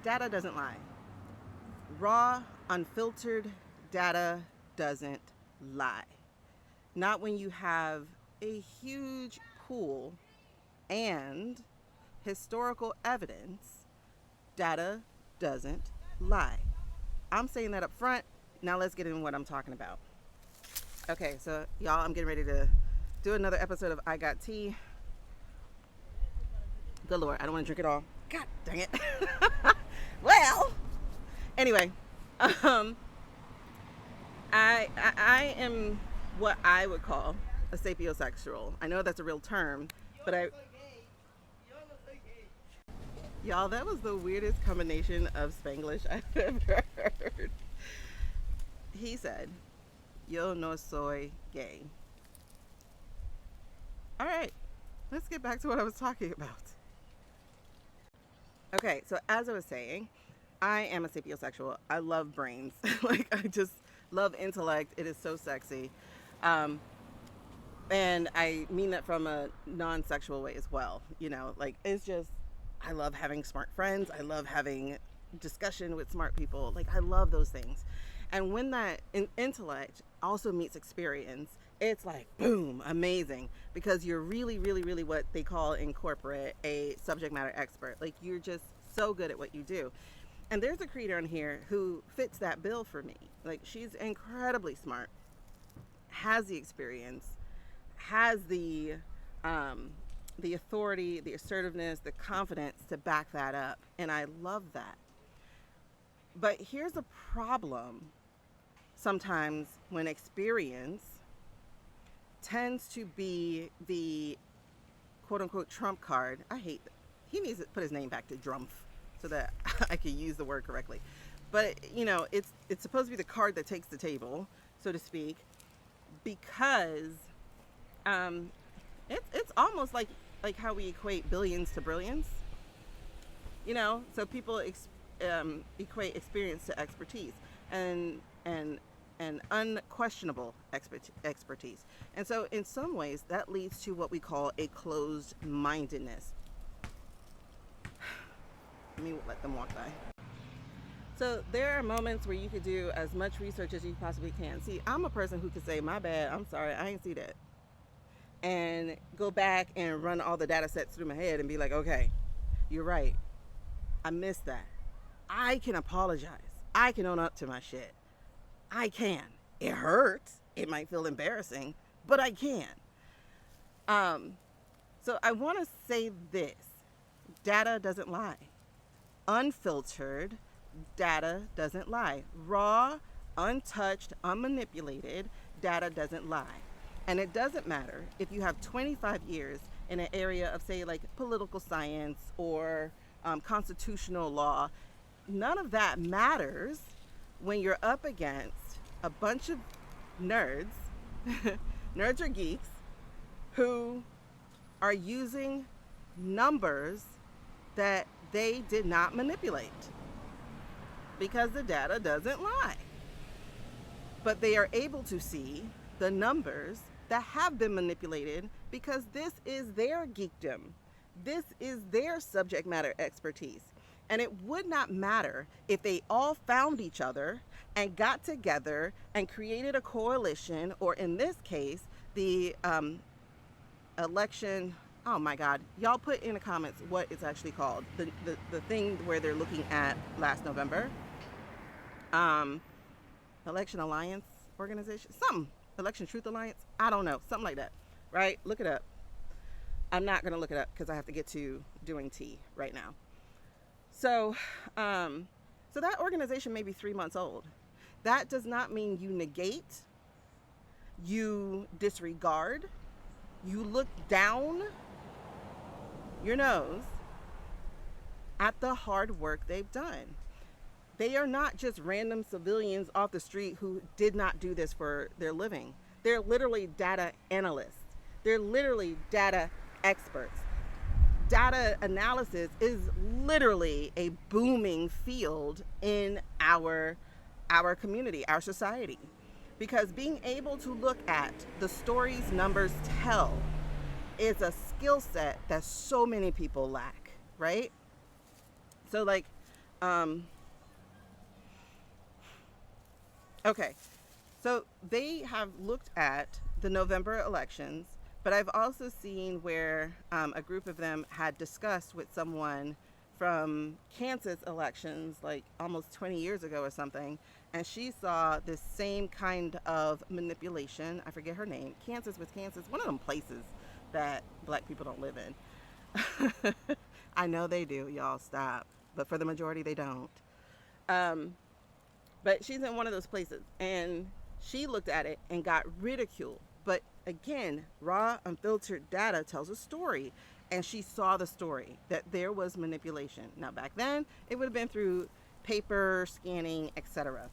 Data doesn't lie. Raw, unfiltered data doesn't lie. Not when you have a huge pool and historical evidence. Data doesn't lie. I'm saying that up front. Now let's get into what I'm talking about. Okay, so y'all, I'm getting ready to do another episode of I Got Tea. Good Lord, I don't want to drink it all. God dang it. Well, anyway, I am what I would call a sapiosexual. I know that's a real term, but y'all, that was the weirdest combination of Spanglish I've ever heard. He said, "Yo no soy gay." All right, let's get back to what I was talking about. Okay, so as I was saying, I am a sapiosexual. I love brains. Like, I just love intellect. It is so sexy. And I mean that from a non-sexual way as well. You know, like, it's just, I love having smart friends. I love having discussion with smart people. Like, I love those things. And when that intellect also meets experience, it's like, boom, amazing. Because you're really, really, really what they call in corporate a subject matter expert. Like, you're just so good at what you do. And there's a creator on here who fits that bill for me. Like, she's incredibly smart, has the experience, has the authority, the assertiveness, the confidence to back that up. And I love that. But here's a problem sometimes when experience tends to be the quote unquote trump card. I hate that. He needs to put his name back to Drumpf so that I can use the word correctly. But you know, it's supposed to be the card that takes the table, so to speak, because it's almost like how we equate billions to brilliance. You know, so people equate experience to expertise and unquestionable expertise. And so in some ways that leads to what we call a closed-mindedness. Let me let them walk by. So there are moments where you could do as much research as you possibly can. See, I'm a person who could say, my bad, I'm sorry, I ain't see that. And go back and run all the data sets through my head and be like, okay, you're right. I missed that. I can apologize. I can own up to my shit. I can. It hurts. It might feel embarrassing, but I can. So I want to say this. Data doesn't lie. Unfiltered data doesn't lie. Raw, untouched, unmanipulated data doesn't lie. And it doesn't matter if you have 25 years in an area of, say, like political science or constitutional law. None of that matters when you're up against a bunch of nerds, nerds or geeks, who are using numbers that they did not manipulate, because the data doesn't lie. But they are able to see the numbers that have been manipulated because this is their geekdom. This is their subject matter expertise. And it would not matter if they all found each other and got together and created a coalition, or in this case, the election. Oh my God, y'all put in the comments what it's actually called. The thing where they're looking at last November. Election Alliance Organization, something. Election Truth Alliance, I don't know, something like that, right? Look it up. I'm not gonna look it up because I have to get to doing tea right now. So that organization may be 3 months old. That does not mean you negate, you disregard, you look down your nose at the hard work they've done. They are not just random civilians off the street who did not do this for their living. They're literally data analysts. They're literally data experts. Data analysis is literally a booming field in our community, our society. Because being able to look at the stories numbers tell is a skill set that so many people lack, right? So like, Um, okay, so they have looked at the November elections, but I've also seen where a group of them had discussed with someone from Kansas elections like almost 20 years ago or something, and she saw this same kind of manipulation. I forget her name. Kansas, Wisconsin, one of them places that black people don't live in. I know they do, y'all, stop. But for the majority, they don't. Um, but she's in one of those places, and she looked at it and got ridiculed. But again, raw, unfiltered data tells a story, and she saw the story that there was manipulation. Now, back then, it would have been through paper, scanning, etc.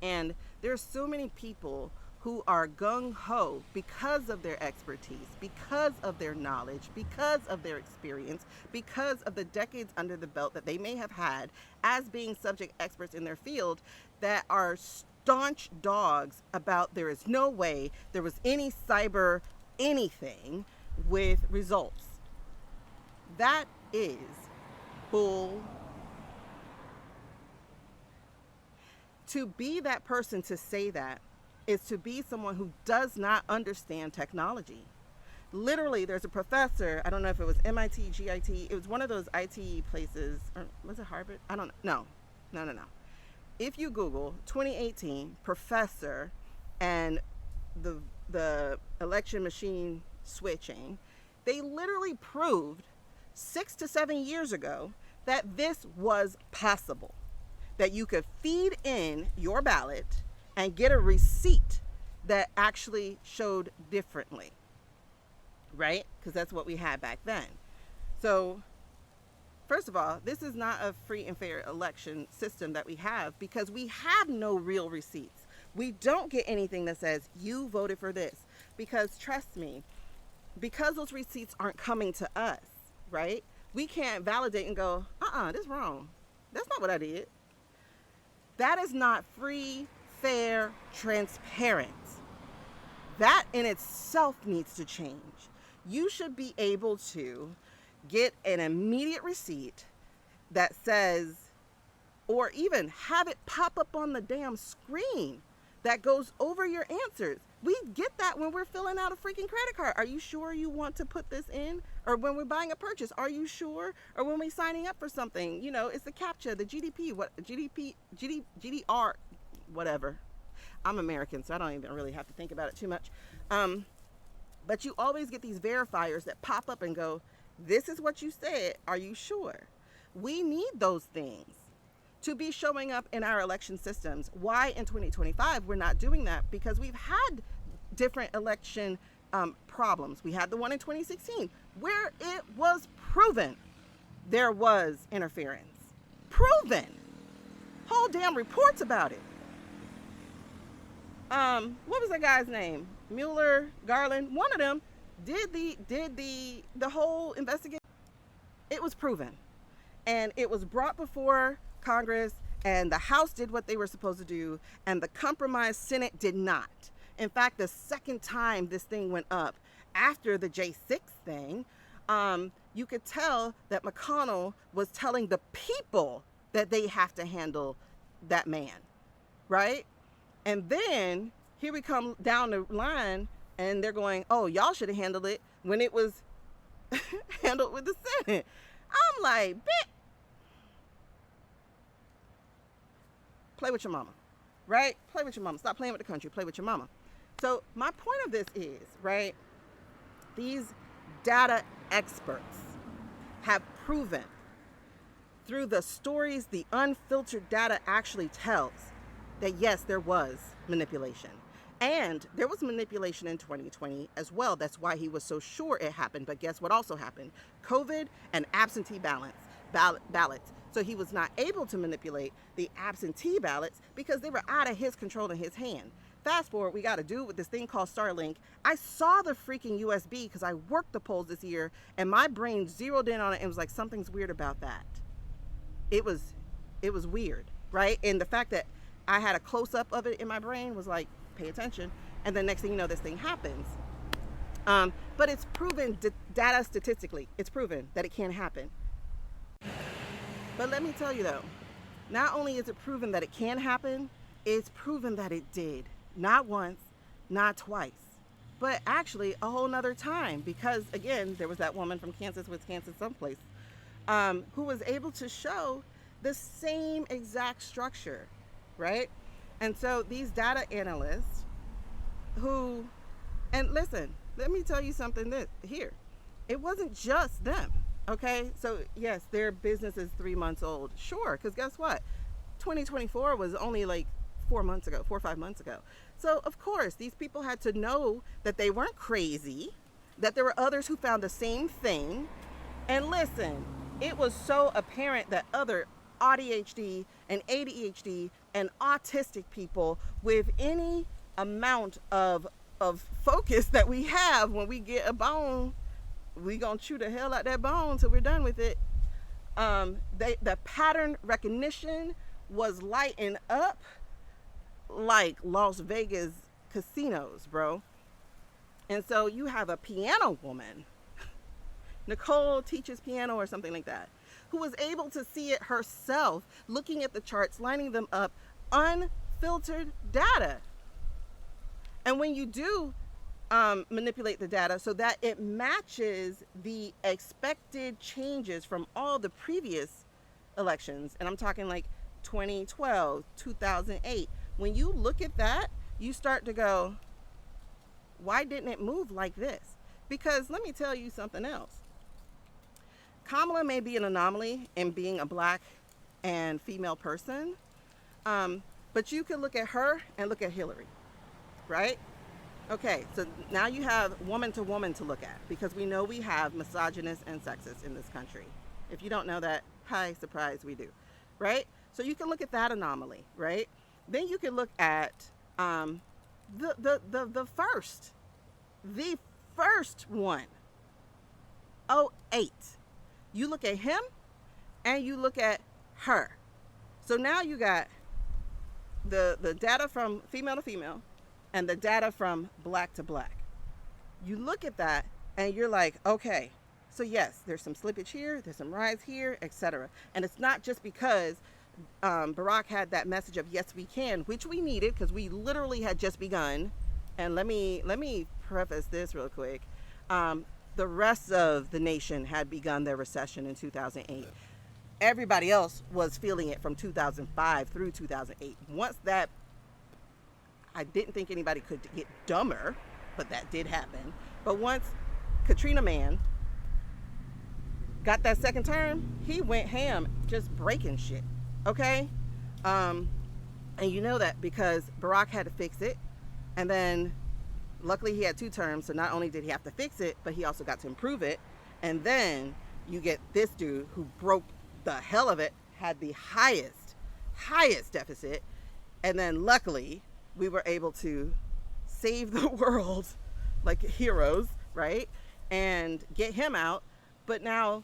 And there's so many people who are gung-ho because of their expertise, because of their knowledge, because of their experience, because of the decades under the belt that they may have had as being subject experts in their field, that are staunch dogs about there is no way there was any cyber anything with results. That is bull. To be that person to say that is to be someone who does not understand technology. Literally, there's a professor, I don't know if it was MIT, GIT, it was one of those IT places, or was it Harvard? I don't know. No. If you Google 2018 professor and the election machine switching, they literally proved 6 to 7 years ago that this was possible. That you could feed in your ballot and get a receipt that actually showed differently, right? Because that's what we had back then. So, first of all, this is not a free and fair election system that we have, because we have no real receipts. We don't get anything that says you voted for this, because trust me, because those receipts aren't coming to us, right? We can't validate and go, this is wrong. That's not what I did. That is not free, fair, transparent. That in itself needs to change. You should be able to get an immediate receipt that says, or even have it pop up on the damn screen that goes over your answers. We get that when we're filling out a freaking credit card. Are you sure you want to put this in? Or when we're buying a purchase, are you sure? Or when we're signing up for something, it's the CAPTCHA, the GDR, whatever. I'm American, so I don't even really have to think about it too much. But you always get these verifiers that pop up and go, this is what you said. Are you sure? We need those things to be showing up in our election systems. Why in 2025 we're not doing that? Because we've had different election problems. We had the one in 2016 where it was proven there was interference. Proven. Whole damn reports about it. What was that guy's name? Mueller, Garland, one of them did the whole investigation. It was proven. And it was brought before Congress, and the House did what they were supposed to do, and the compromised Senate did not. In fact, the second time this thing went up after the J6 thing, you could tell that McConnell was telling the people that they have to handle that man, right? And then here we come down the line, and they're going, oh, y'all should have handled it when it was handled with the Senate. I'm like, bitch. Play with your mama, right? Play with your mama. Stop playing with the country. Play with your mama. So my point of this is, right, these data experts have proven through the stories the unfiltered data actually tells that yes, there was manipulation. And there was manipulation in 2020 as well. That's why he was so sure it happened. But guess what also happened? COVID and absentee ballots. So he was not able to manipulate the absentee ballots because they were out of his control in his hand. Fast forward, we got to do with this thing called Starlink. I saw the freaking USB because I worked the polls this year, and my brain zeroed in on it and was like, something's weird about that. It was weird, right? And the fact that I had a close-up of it in my brain was like, pay attention. And the next thing you know, this thing happens. But it's proven, data statistically, it's proven that it can happen. But let me tell you though, not only is it proven that it can happen, it's proven that it did. Not once, not twice, but actually a whole nother time. Because again, there was that woman from Kansas, Wisconsin, someplace, who was able to show the same exact structure, right? And so these data analysts who, and listen, let me tell you something that here, it wasn't just them. Okay, so yes, their business is 3 months old. Sure, because guess what? 2024 was only like 4 months ago, 4 or 5 months ago. So, of course, these people had to know that they weren't crazy, that there were others who found the same thing. And listen, it was so apparent that other ADHD and ADHD and autistic people with any amount of focus that we have when we get a bone, we gonna chew the hell out that bone till we're done with it. The pattern recognition was lighting up like Las Vegas casinos, bro. And so you have a piano woman, Nicole teaches piano or something like that, who was able to see it herself, looking at the charts, lining them up, unfiltered data. And when you do manipulate the data so that it matches the expected changes from all the previous elections, and I'm talking like 2012, 2008, when you look at that, you start to go, why didn't it move like this? Because let me tell you something else. Kamala may be an anomaly in being a black and female person, but you can look at her and look at Hillary, right? Okay, so now you have woman to woman to look at, because we know we have misogynists and sexists in this country. If you don't know that, hi, surprise, we do, right? So you can look at that anomaly, right? Then you can look at the first one, 08. You look at him and you look at her. So now you got the data from female to female and the data from black to black. You look at that and you're like, okay, so yes, there's some slippage here, there's some rise here, etc. And it's not just because Barack had that message of yes we can, which we needed because we literally had just begun. And let me preface this real quick. The rest of the nation had begun their recession in 2008. Everybody else was feeling it from 2005 through 2008. Once that, I didn't think anybody could get dumber, but that did happen. But once Katrina Man got that second term, he went ham, just breaking shit. Okay? And you know that because Barack had to fix it. And then luckily he had 2 terms, so not only did he have to fix it, but he also got to improve it. And then you get this dude who broke the hell of it, had the highest deficit. And then luckily we were able to save the world like heroes, right? And get him out. But now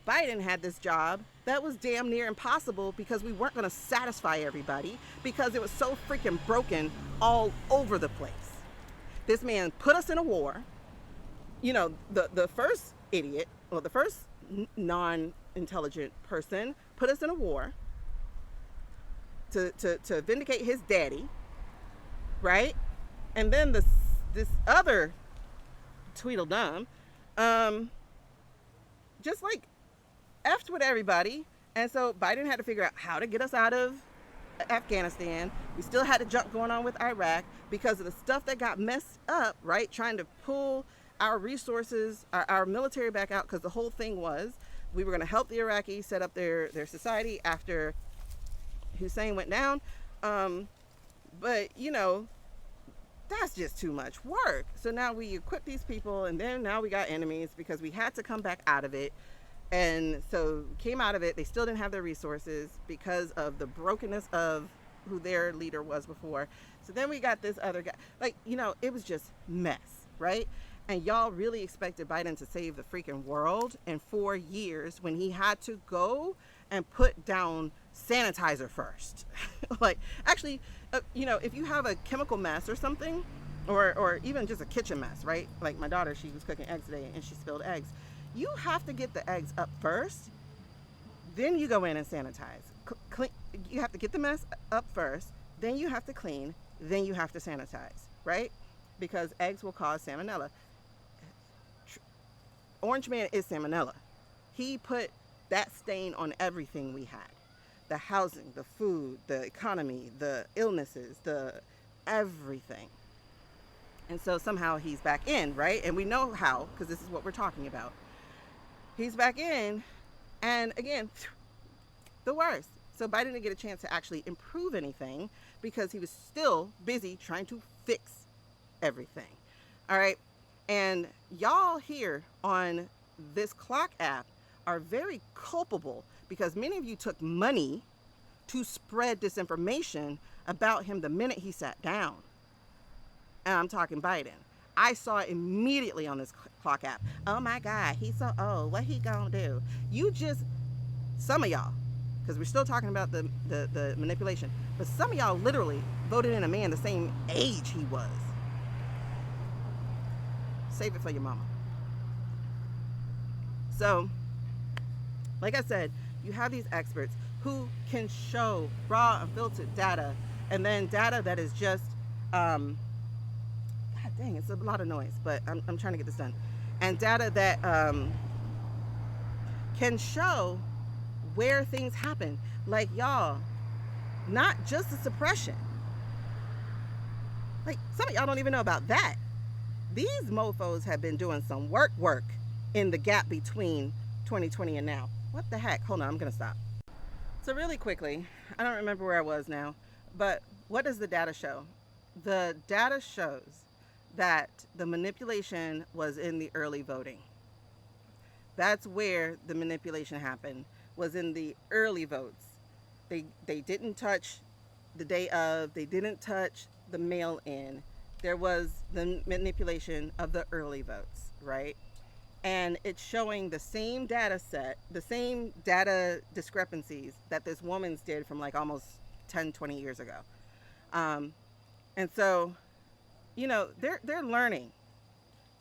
Biden had this job that was damn near impossible because we weren't going to satisfy everybody because it was so freaking broken all over the place. This man put us in a war. You know, the first idiot, well, the first non-intelligent person put us in a war to vindicate his daddy, right? And then this other Tweedledum just like effed with everybody. And so Biden had to figure out how to get us out of Afghanistan. We still had a jump going on with Iraq because of the stuff that got messed up, right? Trying to pull our resources, our military back out, because the whole thing was we were going to help the Iraqis set up their society after Hussein went down. But, you know, that's just too much work. So now we equip these people, and then now we got enemies because we had to come back out of it. And so came out of it. They still didn't have their resources because of the brokenness of who their leader was before. So then we got this other guy. Like, you know, it was just mess, right? And y'all really expected Biden to save the freaking world in 4 years when he had to go and put down sanitizer first. Like, actually, you know, if you have a chemical mess or something, or even just a kitchen mess, right? Like my daughter, she was cooking eggs today and she spilled eggs. You have to get the eggs up first, Then you go in and sanitize. Clean, you have to get the mess up first, then you have to clean, then you have to sanitize, right? Because eggs will cause salmonella. Orange Man is salmonella. He put that stain on everything we had. The housing, the food, the economy, the illnesses, the everything. And so somehow he's back in, right? And we know how, because this is what we're talking about. He's back in, and again, the worst. So Biden didn't get a chance to actually improve anything because he was still busy trying to fix everything. All right. And y'all here on this clock app are very culpable because many of you took money to spread disinformation about him the minute he sat down. And I'm talking Biden. I saw it immediately on this clock app. Oh my God, he's so old. What he gonna do? You just, some of y'all, because we're still talking about the manipulation, but some of y'all literally voted in a man the same age he was. Save it for your mama. So, like I said, you have these experts who can show raw, unfiltered data, and then data that is just, God dang, it's a lot of noise, but I'm trying to get this done. And data that can show where things happen. Like, y'all, not just the suppression. Like, some of y'all don't even know about that. These mofos have been doing some work in the gap between 2020 and now. What the heck? Hold on, I'm going to stop. So really quickly, I don't remember where I was now, but what does the data show? The data shows that the manipulation was in the early voting. That's where the manipulation happened, was in the early votes. They didn't touch the day of, they didn't touch the mail-in. There was the manipulation of the early votes, right? And it's showing the same data set, the same data discrepancies that this woman's did from like almost 10, 20 years ago. And so, you know, they're learning.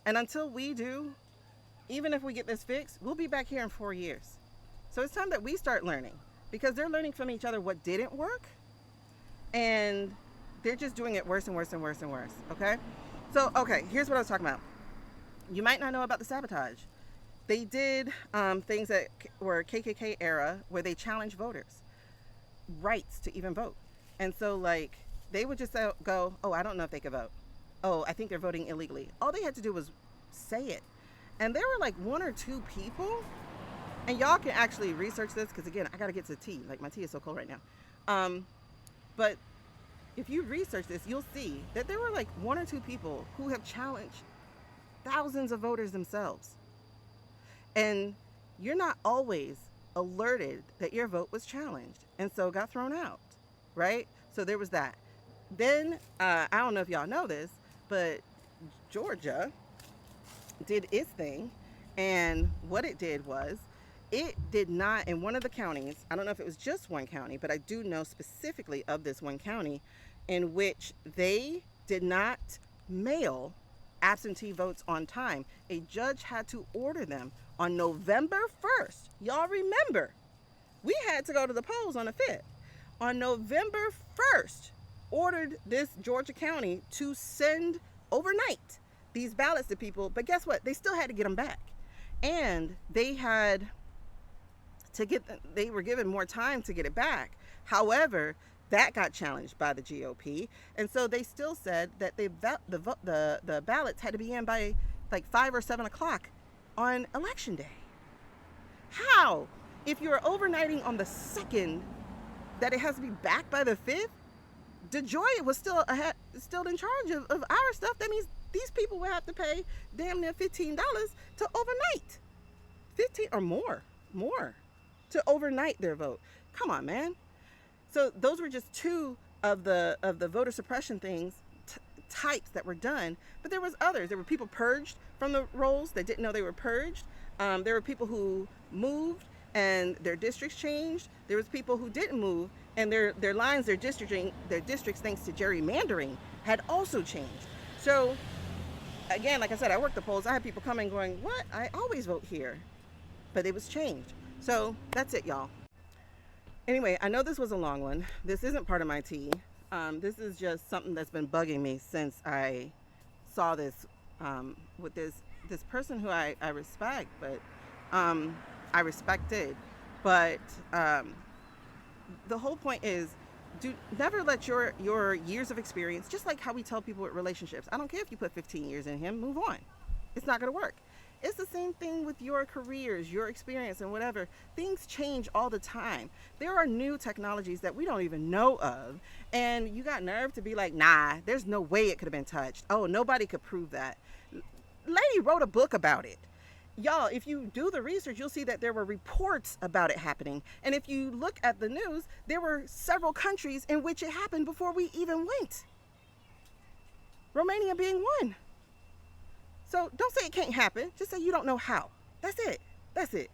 And until we do, even if we get this fixed, we'll be back here in 4 years. So it's time that we start learning, because they're learning from each other what didn't work. And they're just doing it worse and worse and worse and worse, okay? So, okay, here's what I was talking about. You might not know about the sabotage. They did things that were KKK era where they challenged voters' rights to even vote. And so, like, they would just go, oh, I don't know if they could vote. Oh, I think they're voting illegally. All they had to do was say it. And there were like 1 or 2 people, and y'all can actually research this because, again, I got to get to the tea. Like, my tea is so cold right now. But if you research this, you'll see that there were like 1 or 2 people who have challenged thousands of voters themselves. And you're not always alerted that your vote was challenged, and so got thrown out, right? So there was that. Then, I don't know if y'all know this, but Georgia did its thing, and what it did was, it did not, in one of the counties, I don't know if it was just one county, but I do know specifically of this one county, in which they did not mail absentee votes on time. A judge had to order them on November 1st. Y'all remember, we had to go to the polls on the 5th. On November 1st, ordered this Georgia county to send overnight these ballots to people, but guess what? They still had to get them back. And they had to get them, they were given more time to get it back. However, that got challenged by the GOP, and so they still said that the ballots had to be in by like 5 or 7 o'clock on election day. How? If you're overnighting on the 2nd, that it has to be back by the 5th? DeJoy was still in charge of our stuff. That means these people will have to pay damn near $15 to overnight, 15 or more to overnight their vote. Come on, man. So those were just 2 of the voter suppression things, types that were done. But there was others. There were people purged from the rolls that didn't know they were purged. There were people who moved and their districts changed. There was people who didn't move and their lines, their districts, thanks to gerrymandering, had also changed. So again, like I said, I worked the polls. I had people coming going, what? I always vote here. But it was changed. So that's it, y'all. Anyway, I know this was a long one. This isn't part of my tea. This is just something that's been bugging me since I saw this with this person who I respect, but I respected. But the whole point is, do never let your years of experience, just like how we tell people with relationships. I don't care if you put 15 years in him, move on. It's not going to work. It's the same thing with your careers, your experience, and whatever. Things change all the time. There are new technologies that we don't even know of, and you got nerve to be like, nah, there's no way it could have been touched. Oh, nobody could prove that. Lady wrote a book about it. Y'all, if you do the research, you'll see that there were reports about it happening. And if you look at the news, there were several countries in which it happened before we even went. Romania being one. So don't say it can't happen. Just say you don't know how. That's it. That's it.